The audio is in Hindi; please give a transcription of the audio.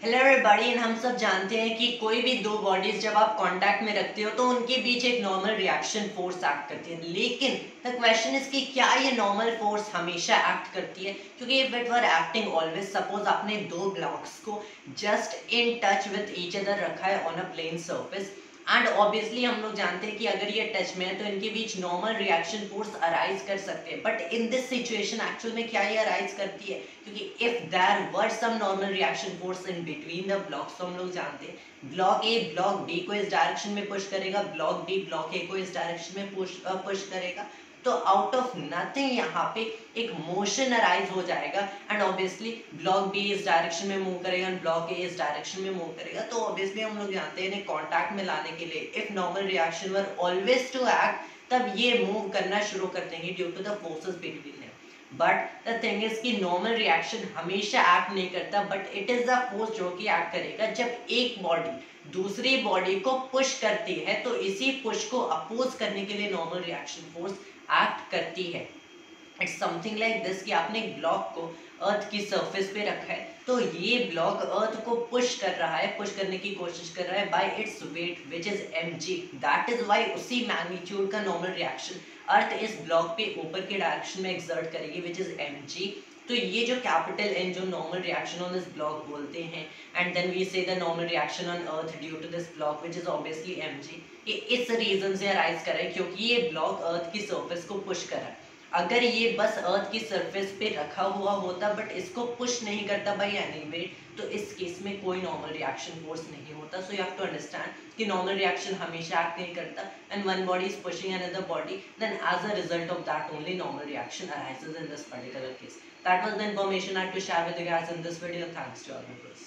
हेलो एवरीबॉडी एंड हम सब जानते हैं कि कोई भी दो बॉडीज जब आप कांटेक्ट में रखते हो तो उनके बीच एक नॉर्मल रिएक्शन फोर्स एक्ट करती है। लेकिन द क्वेश्चन इज कि क्या ये नॉर्मल फोर्स हमेशा एक्ट करती है? क्योंकि if it were acting always, suppose आपने दो ब्लॉक्स को just in touch with each other रखा है on a plane surface, and obviously हम लोग जानते हैं कि अगर ये टच में है तो इनके बीच नॉर्मल रिएक्शन फोर्स अराइज कर सकते हैं। But in this situation actual में क्या ये अराइज करती है? क्योंकि if there were some normal reaction force in between the blocks, तो हम लोग जानते हैं ब्लॉक ए ब्लॉक बी को इस डायरेक्शन में पुश करेगा, ब्लॉक बी ब्लॉक ए को इस डायरेक्शन में पुश करेगा। तो आउट ऑफ नथिंग यहाँ पे एक मोशन अराइज हो जाएगा एंड ऑब्वियसली ब्लॉक बी इस डायरेक्शन में मूव करेगा एंड ब्लॉक ए इस डायरेक्शन में मूव करेगा। तो ऑब्वियसली हम लोग जानते हैं इन्हें कांटेक्ट में लाने के लिए if normal reaction were always to act, तब ये मूव करना शुरू कर देंगे due to the forces between them. But the thing is कि नॉर्मल रिएक्शन हमेशा एक्ट नहीं करता, but it is the force जो कि एक्ट करेगा जब एक बॉडी दूसरी बॉडी को पुश करती है। तो इसी पुश को अपोज करने के लिए नॉर्मल रिएक्शन फोर्स एक्ट करती है। इट्स समथिंग लाइक दिस कि आपने एक ब्लॉक को अर्थ की सरफेस पे रखा है, तो ये ब्लॉक अर्थ को पुश कर रहा है, पुश करने की कोशिश कर रहा है bye its weight which is mg। That is why उसी मैग्नीट्यूड का नॉर्मल रिएक्शन अर्थ इस ब्लॉक पे ऊपर के डायरेक्शन में एक्सर्ट करेगी विच इज mg। तो ये जो कैपिटल N जो normal reaction on this block बोलते हैं, and then we say the normal reaction on Earth due to this block which is obviously mg। ये इस रीजन से अराइज कर रहा है क्योंकि ये ब्लॉक अर्थ की सरफेस को पुश कर रहा है। अगर ये बस अर्थ की सरफेस पे रखा हुआ होता बट इसको पुश नहीं करता बाय एनी वेट, तो इस केस में कोई नॉर्मल रिएक्शन फोर्स नहीं होता। So you have to understand कि नॉर्मल रिएक्शन हमेशा एक्ट नहीं करता and one body is pushing another body, then as a result of that only normal reaction arises in this particular case. That was the information I had to share with you guys in this video. Thanks to all my viewers.